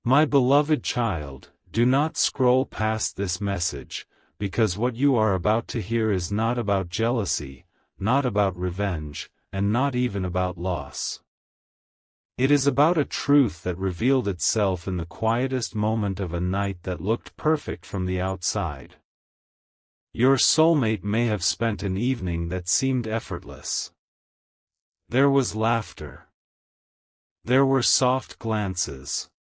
My beloved child, do not scroll past this message, because what you are about to hear is not about jealousy, not about revenge, and not even about loss. It is about a truth that revealed itself in the quietest moment of a night that looked perfect from the outside. Your soulmate may have spent an evening that seemed effortless. There was laughter. There were soft glances.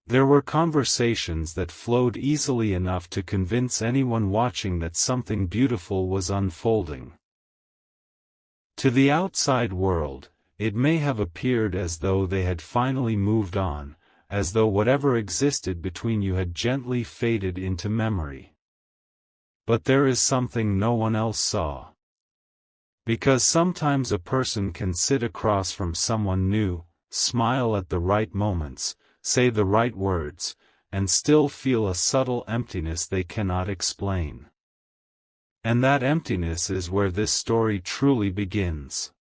There were conversations that flowed easily enough to convince anyone watching that something beautiful was unfolding. To the outside world, it may have appeared as though they had finally moved on, as though whatever existed between you had gently faded into memory. But there is something no one else saw. Because sometimes a person can sit across from someone new, smile at the right moments, say the right words, and still feel a subtle emptiness they cannot explain. And that emptiness is where this story truly begins.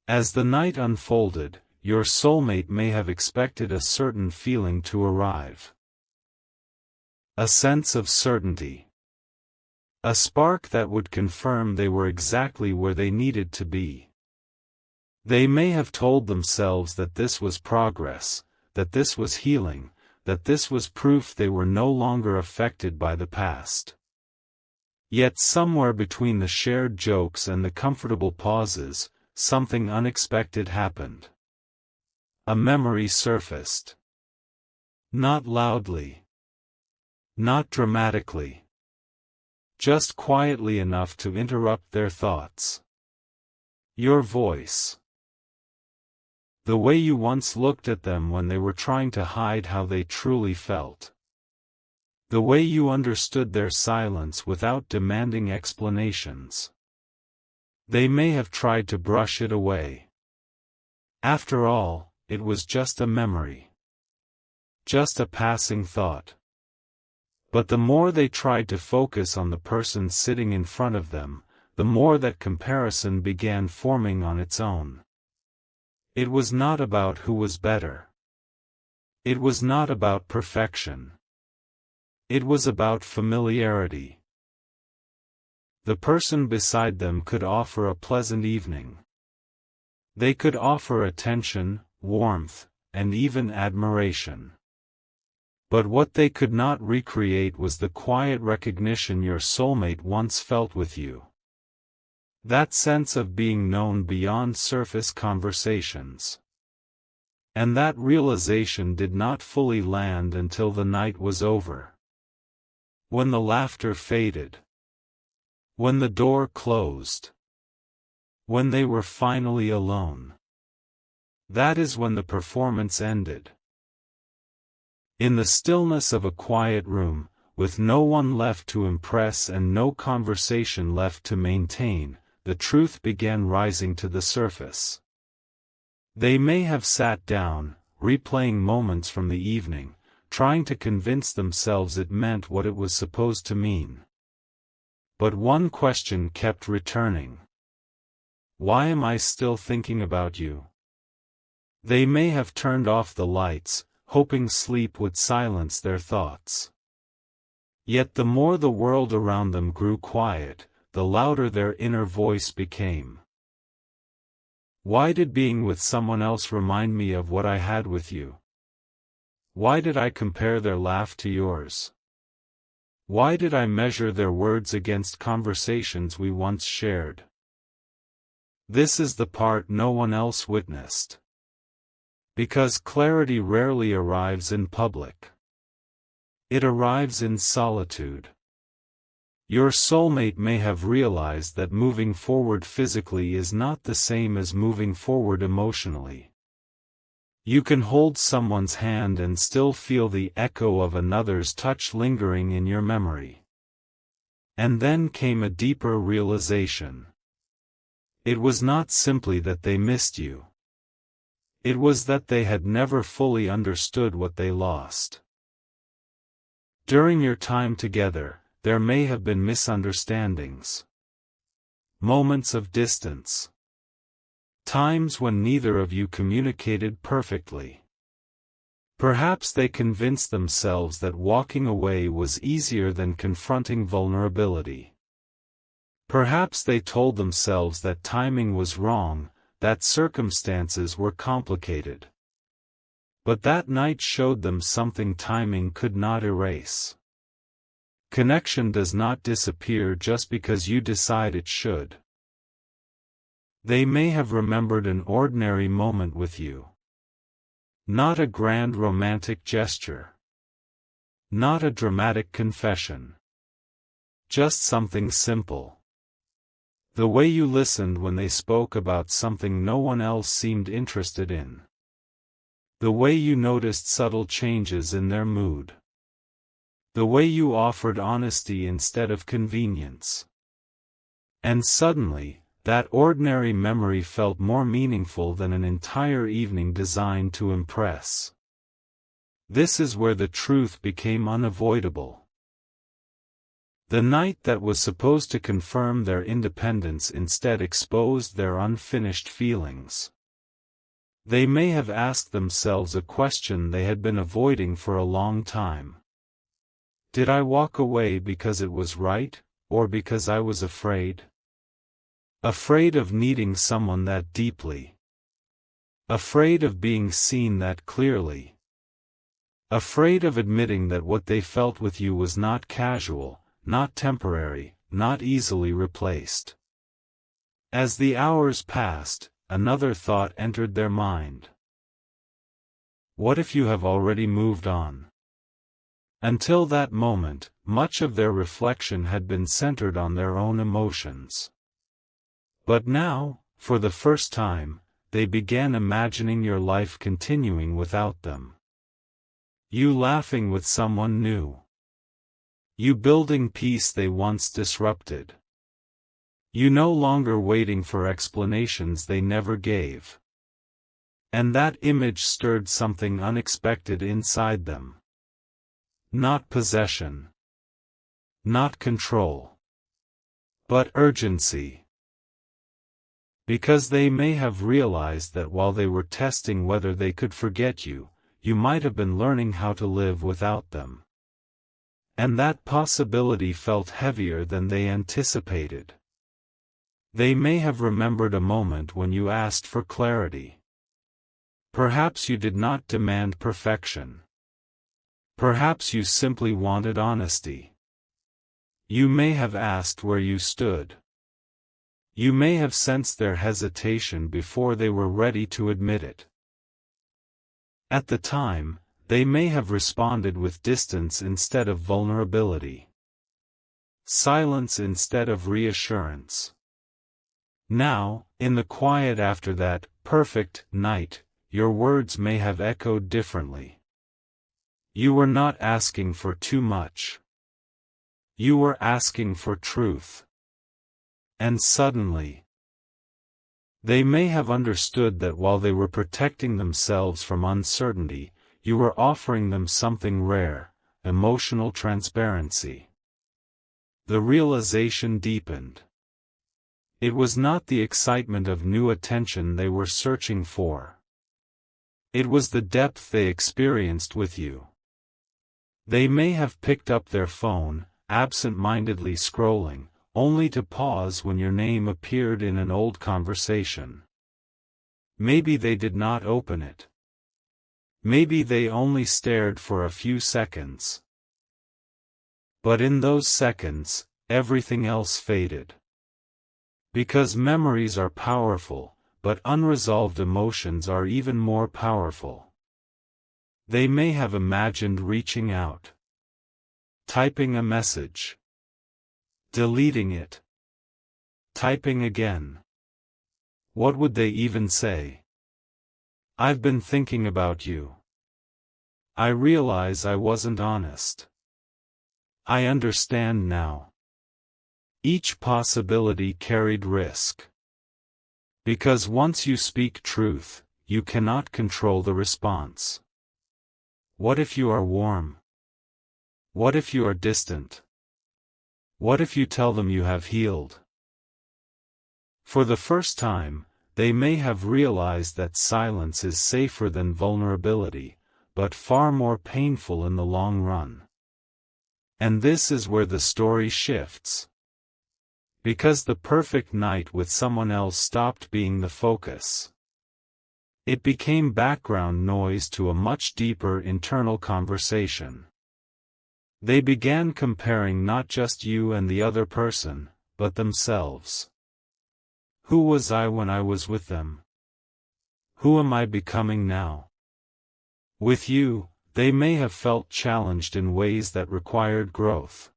As the night unfolded, your soulmate may have expected a certain feeling to arrive. A sense of certainty. A spark that would confirm they were exactly where they needed to be. They may have told themselves that this was progress, that this was healing, that this was proof they were no longer affected by the past. Yet somewhere between the shared jokes and the comfortable pauses, something unexpected happened. A memory surfaced. Not loudly. Not dramatically. Just quietly enough to interrupt their thoughts. Your voice. The way you once looked at them when they were trying to hide how they truly felt. The way you understood their silence without demanding explanations. They may have tried to brush it away. After all, it was just a memory. Just a passing thought. But the more they tried to focus on the person sitting in front of them, the more that comparison began forming on its own. It was not about who was better. It was not about perfection. It was about familiarity. The person beside them could offer a pleasant evening. They could offer attention, warmth, and even admiration. But what they could not recreate was the quiet recognition your soulmate once felt with you. That sense of being known beyond surface conversations. And that realization did not fully land until the night was over. When the laughter faded. When the door closed. When they were finally alone. That is when the performance ended. In the stillness of a quiet room, with no one left to impress and no conversation left to maintain, the truth began rising to the surface. They may have sat down, replaying moments from the evening, trying to convince themselves it meant what it was supposed to mean. But one question kept returning. Why am I still thinking about you? They may have turned off the lights, hoping sleep would silence their thoughts. Yet the more the world around them grew quiet, the louder their inner voice became. Why did being with someone else remind me of what I had with you? Why did I compare their laugh to yours? Why did I measure their words against conversations we once shared? This is the part no one else witnessed. Because clarity rarely arrives in public. It arrives in solitude. Your soulmate may have realized that moving forward physically is not the same as moving forward emotionally. You can hold someone's hand and still feel the echo of another's touch lingering in your memory. And then came a deeper realization. It was not simply that they missed you. It was that they had never fully understood what they lost. During your time together, there may have been misunderstandings. Moments of distance. Times when neither of you communicated perfectly. Perhaps they convinced themselves that walking away was easier than confronting vulnerability. Perhaps they told themselves that timing was wrong, that circumstances were complicated. But that night showed them something timing could not erase. Connection does not disappear just because you decide it should. They may have remembered an ordinary moment with you. Not a grand romantic gesture. Not a dramatic confession. Just something simple. The way you listened when they spoke about something no one else seemed interested in. The way you noticed subtle changes in their mood. The way you offered honesty instead of convenience. And suddenly, that ordinary memory felt more meaningful than an entire evening designed to impress. This is where the truth became unavoidable. The night that was supposed to confirm their independence instead exposed their unfinished feelings. They may have asked themselves a question they had been avoiding for a long time. Did I walk away because it was right, or because I was afraid? Afraid of needing someone that deeply. Afraid of being seen that clearly. Afraid of admitting that what they felt with you was not casual, not temporary, not easily replaced. As the hours passed, another thought entered their mind. What if you have already moved on? Until that moment, much of their reflection had been centered on their own emotions. But now, for the first time, they began imagining your life continuing without them. You laughing with someone new. You building peace they once disrupted. You no longer waiting for explanations they never gave. And that image stirred something unexpected inside them. Not possession. Not control. But urgency. Because they may have realized that while they were testing whether they could forget you, you might have been learning how to live without them. And that possibility felt heavier than they anticipated. They may have remembered a moment when you asked for clarity. Perhaps you did not demand perfection. Perhaps you simply wanted honesty. You may have asked where you stood. You may have sensed their hesitation before they were ready to admit it. At the time, they may have responded with distance instead of vulnerability. Silence instead of reassurance. Now, in the quiet after that perfect night, your words may have echoed differently. You were not asking for too much. You were asking for truth. And suddenly, they may have understood that while they were protecting themselves from uncertainty, you were offering them something rare, emotional transparency. The realization deepened. It was not the excitement of new attention they were searching for. It was the depth they experienced with you. They may have picked up their phone, absent-mindedly scrolling, only to pause when your name appeared in an old conversation. Maybe they did not open it. Maybe they only stared for a few seconds. But in those seconds, everything else faded. Because memories are powerful, but unresolved emotions are even more powerful. They may have imagined reaching out. Typing a message. Deleting it. Typing again. What would they even say? I've been thinking about you. I realize I wasn't honest. I understand now. Each possibility carried risk. Because once you speak truth, you cannot control the response. What if you are warm? What if you are distant? What if you tell them you have healed? For the first time, they may have realized that silence is safer than vulnerability, but far more painful in the long run. And this is where the story shifts. Because the perfect night with someone else stopped being the focus. It became background noise to a much deeper internal conversation. They began comparing not just you and the other person, but themselves. Who was I when I was with them? Who am I becoming now? With you, they may have felt challenged in ways that required growth.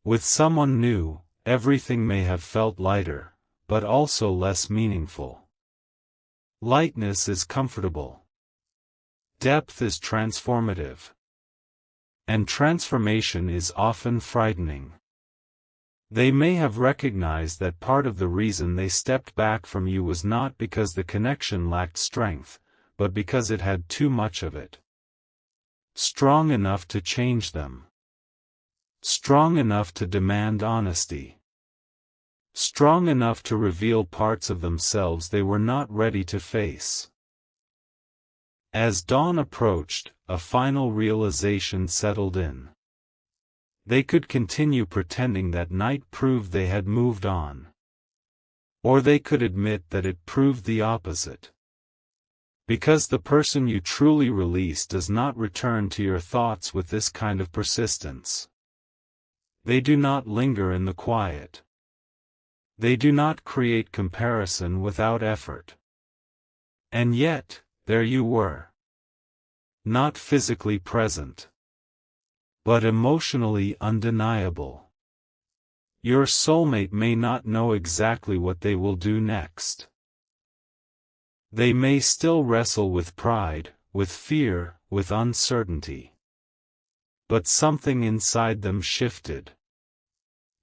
With someone new, everything may have felt lighter, but also less meaningful. Lightness is comfortable. Depth is transformative. And transformation is often frightening. They may have recognized that part of the reason they stepped back from you was not because the connection lacked strength, but because it had too much of it. Strong enough to change them. Strong enough to demand honesty. Strong enough to reveal parts of themselves they were not ready to face. As dawn approached, a final realization settled in. They could continue pretending that night proved they had moved on. Or they could admit that it proved the opposite. Because the person you truly release does not return to your thoughts with this kind of persistence. They do not linger in the quiet. They do not create comparison without effort. And yet, there you were. Not physically present, but emotionally undeniable. Your soulmate may not know exactly what they will do next. They may still wrestle with pride, with fear, with uncertainty. But something inside them shifted.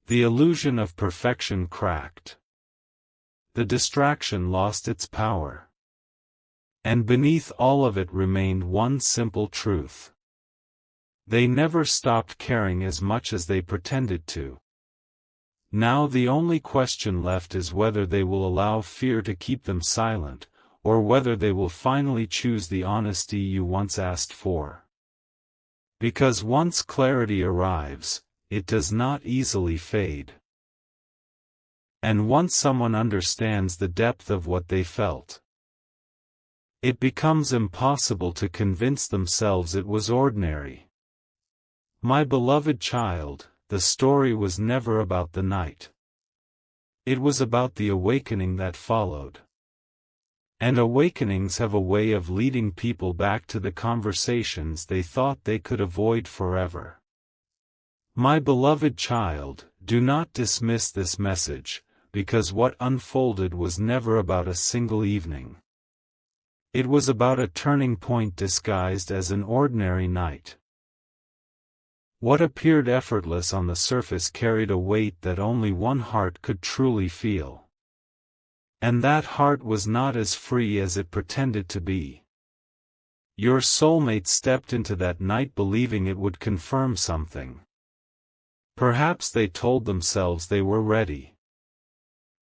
The illusion of perfection cracked. The distraction lost its power. And beneath all of it remained one simple truth. They never stopped caring as much as they pretended to. Now the only question left is whether they will allow fear to keep them silent, or whether they will finally choose the honesty you once asked for. Because once clarity arrives, it does not easily fade. And once someone understands the depth of what they felt, it becomes impossible to convince themselves it was ordinary. My beloved child, the story was never about the night. It was about the awakening that followed. And awakenings have a way of leading people back to the conversations they thought they could avoid forever. My beloved child, do not dismiss this message, because what unfolded was never about a single evening. It was about a turning point disguised as an ordinary night. What appeared effortless on the surface carried a weight that only one heart could truly feel. And that heart was not as free as it pretended to be. Your soulmate stepped into that night believing it would confirm something. Perhaps they told themselves they were ready.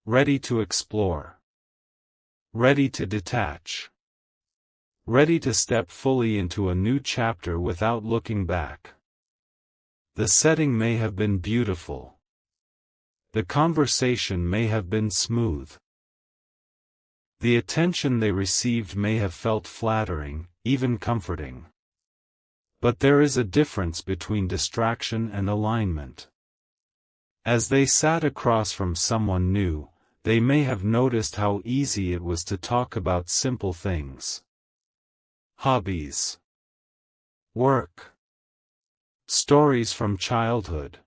Ready to explore. Ready to detach. Ready to step fully into a new chapter without looking back. The setting may have been beautiful. The conversation may have been smooth. The attention they received may have felt flattering, even comforting. But there is a difference between distraction and alignment. As they sat across from someone new, they may have noticed how easy it was to talk about simple things. Hobbies. Work. Stories from childhood.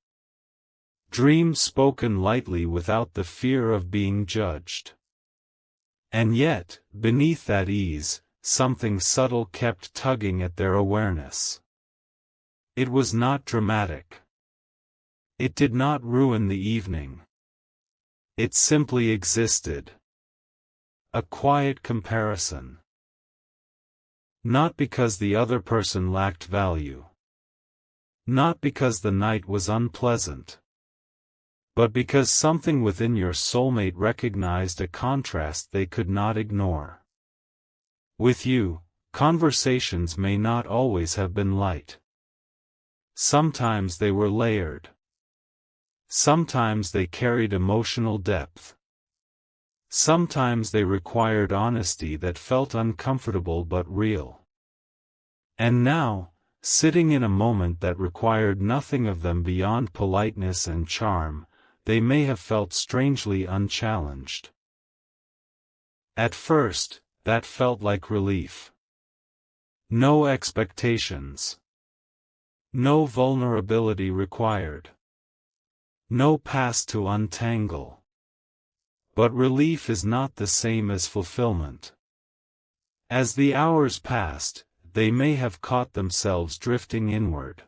Dreams spoken lightly without the fear of being judged. And yet, beneath that ease, something subtle kept tugging at their awareness. It was not dramatic. It did not ruin the evening. It simply existed. A quiet comparison. Not because the other person lacked value. Not because the night was unpleasant. But because something within your soulmate recognized a contrast they could not ignore. With you, conversations may not always have been light. Sometimes they were layered. Sometimes they carried emotional depth. Sometimes they required honesty that felt uncomfortable but real. And now, sitting in a moment that required nothing of them beyond politeness and charm, they may have felt strangely unchallenged. At first, that felt like relief. No expectations. No vulnerability required. No past to untangle. But relief is not the same as fulfillment. As the hours passed, they may have caught themselves drifting inward.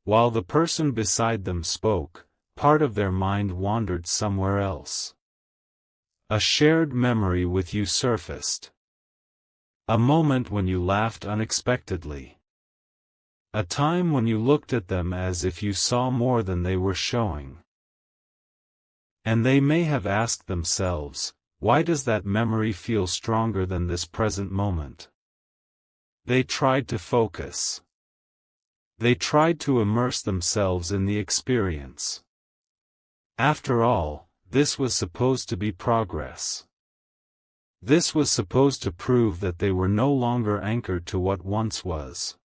While the person beside them spoke, part of their mind wandered somewhere else. A shared memory with you surfaced. A moment when you laughed unexpectedly. A time when you looked at them as if you saw more than they were showing. And they may have asked themselves, why does that memory feel stronger than this present moment? They tried to focus. They tried to immerse themselves in the experience. After all, this was supposed to be progress. This was supposed to prove that they were no longer anchored to what once was.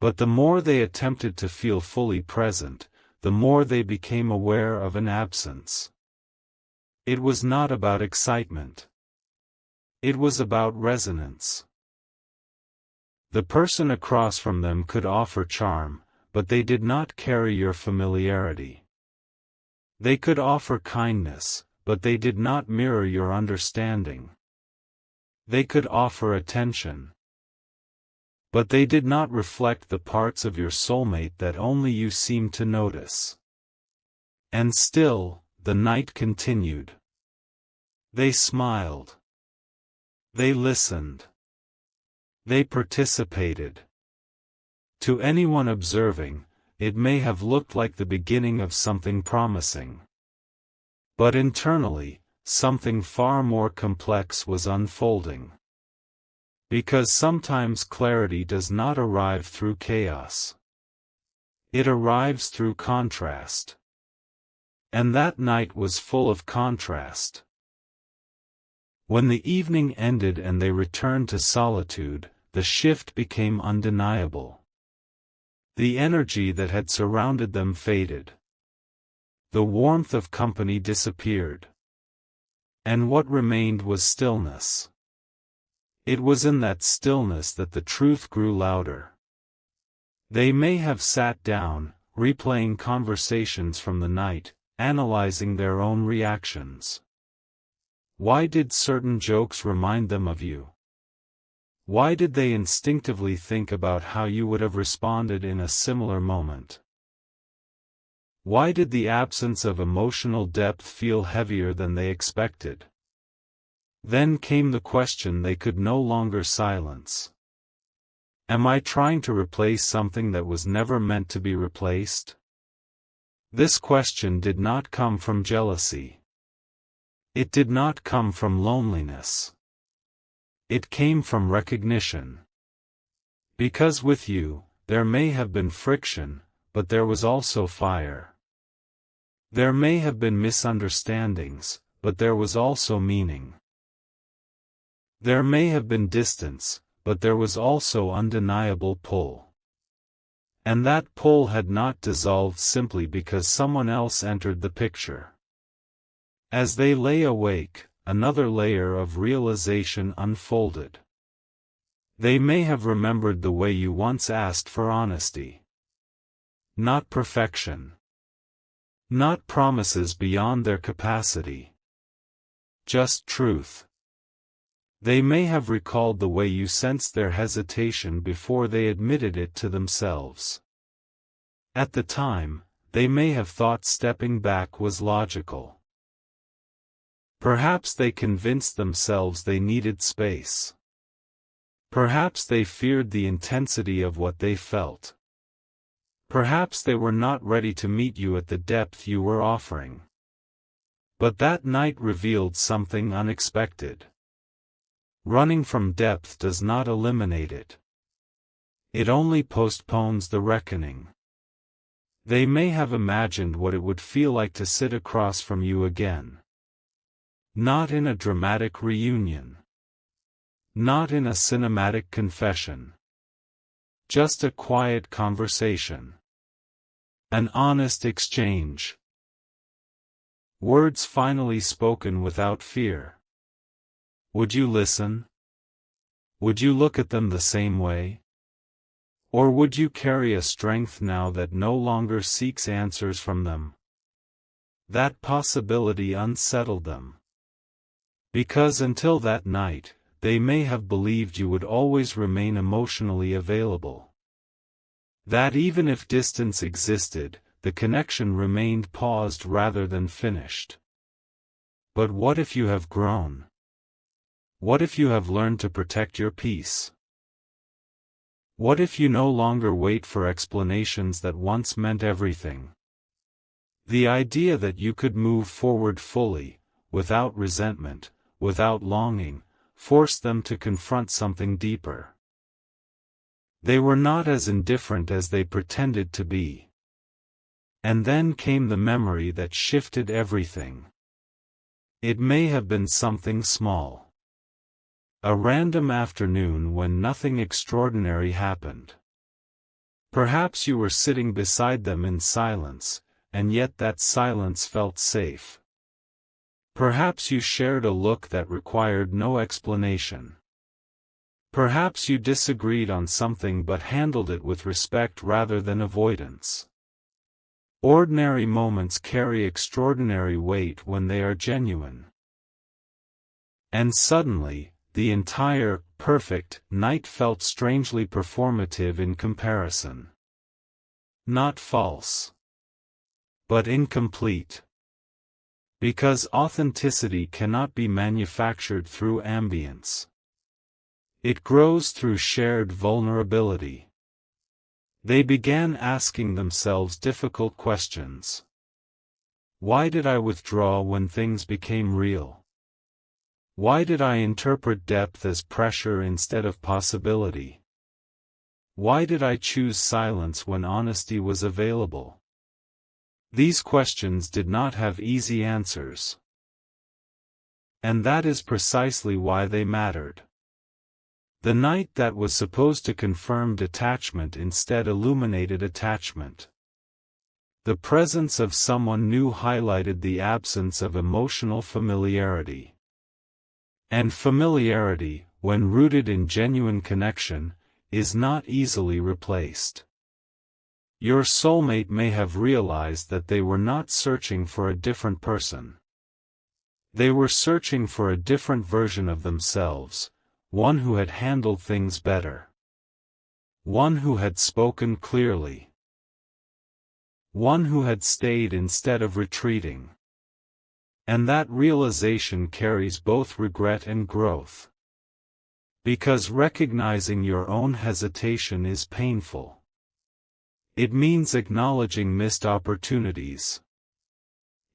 But the more they attempted to feel fully present, the more they became aware of an absence. It was not about excitement. It was about resonance. The person across from them could offer charm, but they did not carry your familiarity. They could offer kindness, but they did not mirror your understanding. They could offer attention, but they did not reflect the parts of your soulmate that only you seemed to notice. And still, the night continued. They smiled. They listened. They participated. To anyone observing, it may have looked like the beginning of something promising. But internally, something far more complex was unfolding. Because sometimes clarity does not arrive through chaos. It arrives through contrast. And that night was full of contrast. When the evening ended and they returned to solitude, the shift became undeniable. The energy that had surrounded them faded. The warmth of company disappeared. And what remained was stillness. It was in that stillness that the truth grew louder. They may have sat down, replaying conversations from the night, analyzing their own reactions. Why did certain jokes remind them of you? Why did they instinctively think about how you would have responded in a similar moment? Why did the absence of emotional depth feel heavier than they expected? Then came the question they could no longer silence. Am I trying to replace something that was never meant to be replaced? This question did not come from jealousy. It did not come from loneliness. It came from recognition. Because with you, there may have been friction, but there was also fire. There may have been misunderstandings, but there was also meaning. There may have been distance, but there was also undeniable pull. And that pull had not dissolved simply because someone else entered the picture. As they lay awake, another layer of realization unfolded. They may have remembered the way you once asked for honesty. Not perfection. Not promises beyond their capacity. Just truth. They may have recalled the way you sensed their hesitation before they admitted it to themselves. At the time, they may have thought stepping back was logical. Perhaps they convinced themselves they needed space. Perhaps they feared the intensity of what they felt. Perhaps they were not ready to meet you at the depth you were offering. But that night revealed something unexpected. Running from depth does not eliminate it. It only postpones the reckoning. They may have imagined what it would feel like to sit across from you again. Not in a dramatic reunion. Not in a cinematic confession. Just a quiet conversation. An honest exchange. Words finally spoken without fear. Would you listen? Would you look at them the same way? Or would you carry a strength now that no longer seeks answers from them? That possibility unsettled them. Because until that night, they may have believed you would always remain emotionally available. That even if distance existed, the connection remained paused rather than finished. But what if you have grown? What if you have learned to protect your peace? What if you no longer wait for explanations that once meant everything? The idea that you could move forward fully, without resentment, without longing, forced them to confront something deeper. They were not as indifferent as they pretended to be. And then came the memory that shifted everything. It may have been something small. A random afternoon when nothing extraordinary happened. Perhaps you were sitting beside them in silence, and yet that silence felt safe. Perhaps you shared a look that required no explanation. Perhaps you disagreed on something but handled it with respect rather than avoidance. Ordinary moments carry extraordinary weight when they are genuine. And suddenly, the entire, perfect, night felt strangely performative in comparison. Not false. But incomplete. Because authenticity cannot be manufactured through ambience. It grows through shared vulnerability. They began asking themselves difficult questions. Why did I withdraw when things became real? Why did I interpret depth as pressure instead of possibility? Why did I choose silence when honesty was available? These questions did not have easy answers. And that is precisely why they mattered. The night that was supposed to confirm detachment instead illuminated attachment. The presence of someone new highlighted the absence of emotional familiarity. And familiarity, when rooted in genuine connection, is not easily replaced. Your soulmate may have realized that they were not searching for a different person. They were searching for a different version of themselves, one who had handled things better. One who had spoken clearly. One who had stayed instead of retreating. And that realization carries both regret and growth. Because recognizing your own hesitation is painful. It means acknowledging missed opportunities.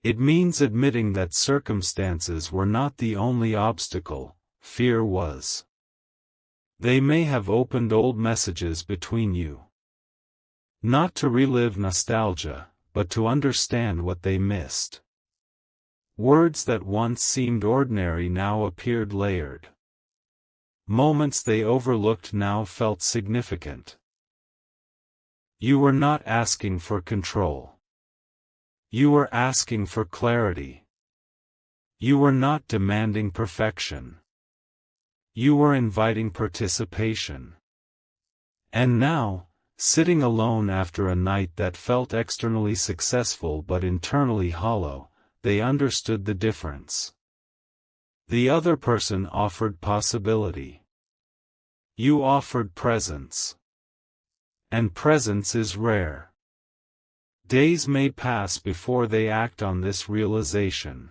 It means admitting that circumstances were not the only obstacle, fear was. They may have opened old messages between you. Not to relive nostalgia, but to understand what they missed. Words that once seemed ordinary now appeared layered. Moments they overlooked now felt significant. You were not asking for control. You were asking for clarity. You were not demanding perfection. You were inviting participation. And now, sitting alone after a night that felt externally successful but internally hollow, they understood the difference. The other person offered possibility. You offered presence. And presence is rare. Days may pass before they act on this realization.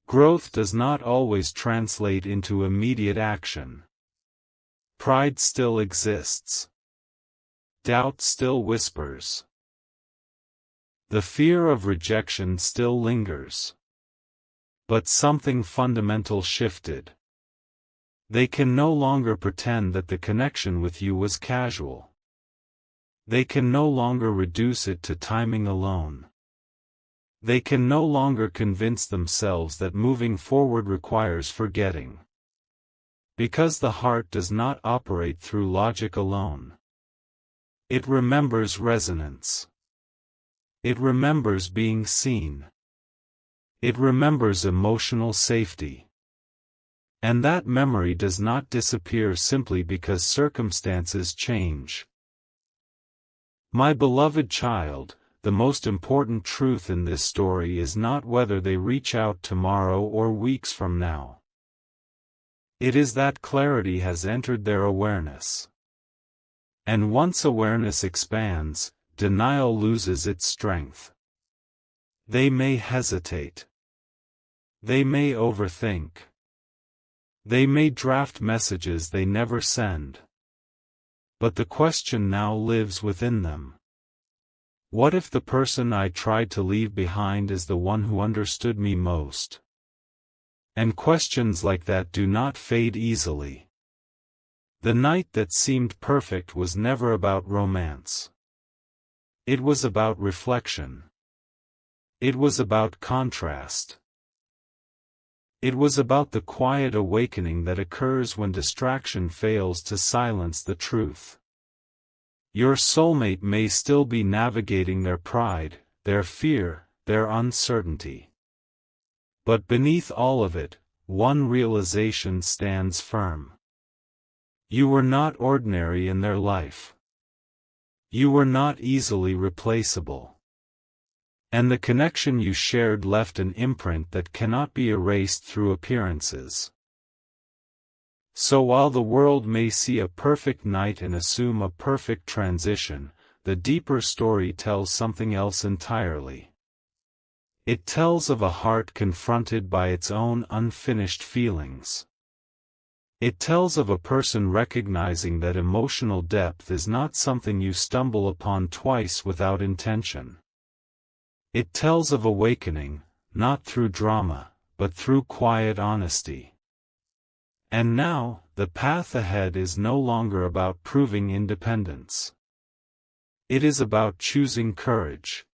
Growth does not always translate into immediate action. Pride still exists. Doubt still whispers. The fear of rejection still lingers. But something fundamental shifted. They can no longer pretend that the connection with you was casual. They can no longer reduce it to timing alone. They can no longer convince themselves that moving forward requires forgetting. Because the heart does not operate through logic alone. It remembers resonance. It remembers being seen. It remembers emotional safety. And that memory does not disappear simply because circumstances change. My beloved child, the most important truth in this story is not whether they reach out tomorrow or weeks from now. It is that clarity has entered their awareness. And once awareness expands, denial loses its strength. They may hesitate. They may overthink. They may draft messages they never send. But the question now lives within them. What if the person I tried to leave behind is the one who understood me most? And questions like that do not fade easily. The night that seemed perfect was never about romance. It was about reflection. It was about contrast. It was about the quiet awakening that occurs when distraction fails to silence the truth. Your soulmate may still be navigating their pride, their fear, their uncertainty. But beneath all of it, one realization stands firm. You were not ordinary in their life. You were not easily replaceable. And the connection you shared left an imprint that cannot be erased through appearances. So while the world may see a perfect night and assume a perfect transition, the deeper story tells something else entirely. It tells of a heart confronted by its own unfinished feelings. It tells of a person recognizing that emotional depth is not something you stumble upon twice without intention. It tells of awakening, not through drama, but through quiet honesty. And now, the path ahead is no longer about proving independence. It is about choosing courage.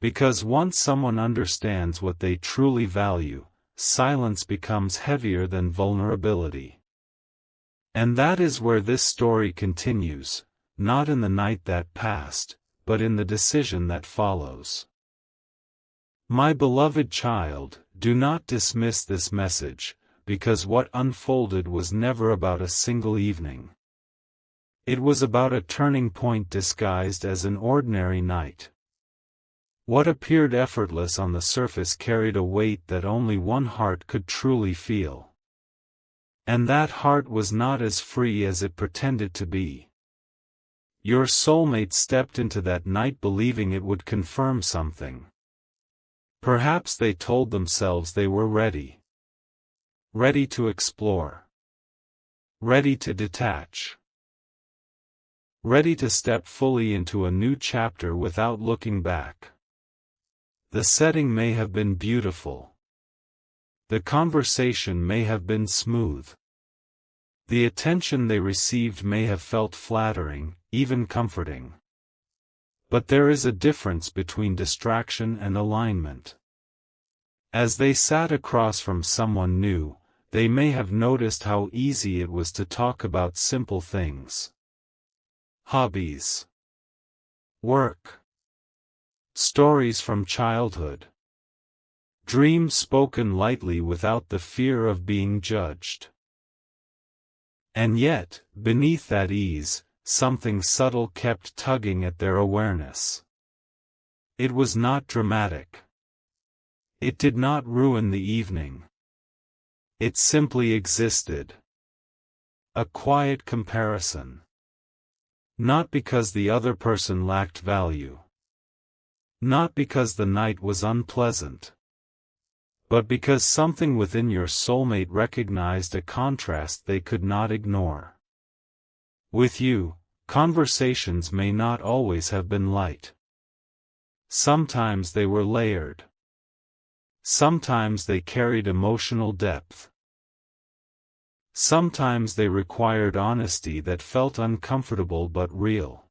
Because once someone understands what they truly value, silence becomes heavier than vulnerability. And that is where this story continues, not in the night that passed, but in the decision that follows. My beloved child, do not dismiss this message, because what unfolded was never about a single evening. It was about a turning point disguised as an ordinary night. What appeared effortless on the surface carried a weight that only one heart could truly feel. And that heart was not as free as it pretended to be. Your soulmate stepped into that night believing it would confirm something. Perhaps they told themselves they were ready. Ready to explore. Ready to detach. Ready to step fully into a new chapter without looking back. The setting may have been beautiful. The conversation may have been smooth. The attention they received may have felt flattering, even comforting. But there is a difference between distraction and alignment. As they sat across from someone new, they may have noticed how easy it was to talk about simple things. Hobbies. Work. Stories from childhood. Dreams spoken lightly without the fear of being judged. And yet, beneath that ease, something subtle kept tugging at their awareness. It was not dramatic. It did not ruin the evening. It simply existed. A quiet comparison. Not because the other person lacked value. Not because the night was unpleasant. But because something within your soulmate recognized a contrast they could not ignore. With you, conversations may not always have been light. Sometimes they were layered. Sometimes they carried emotional depth. Sometimes they required honesty that felt uncomfortable but real.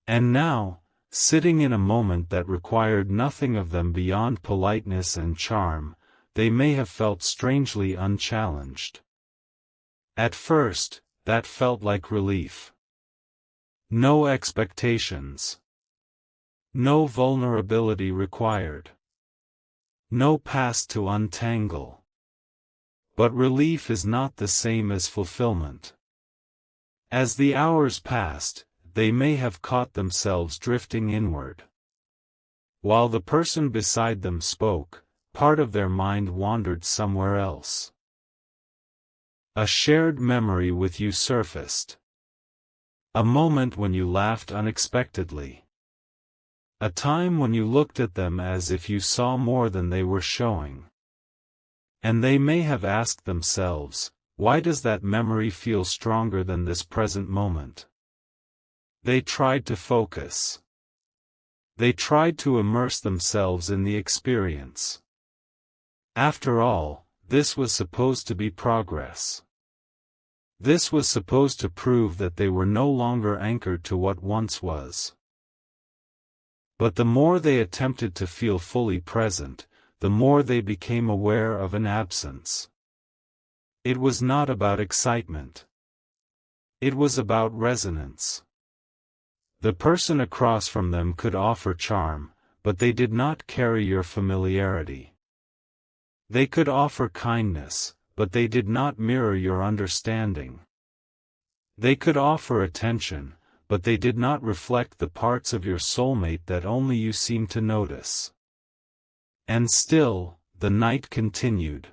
And now, sitting in a moment that required nothing of them beyond politeness and charm, they may have felt strangely unchallenged. At first, that felt like relief. No expectations. No vulnerability required. No past to untangle. But relief is not the same as fulfillment. As the hours passed, they may have caught themselves drifting inward. While the person beside them spoke, part of their mind wandered somewhere else. A shared memory with you surfaced. A moment when you laughed unexpectedly. A time when you looked at them as if you saw more than they were showing. And they may have asked themselves, why does that memory feel stronger than this present moment? They tried to focus. They tried to immerse themselves in the experience. After all, this was supposed to be progress. This was supposed to prove that they were no longer anchored to what once was. But the more they attempted to feel fully present, the more they became aware of an absence. It was not about excitement. It was about resonance. The person across from them could offer charm, but they did not carry your familiarity. They could offer kindness, but they did not mirror your understanding. They could offer attention, but they did not reflect the parts of your soulmate that only you seemed to notice. And still, the night continued.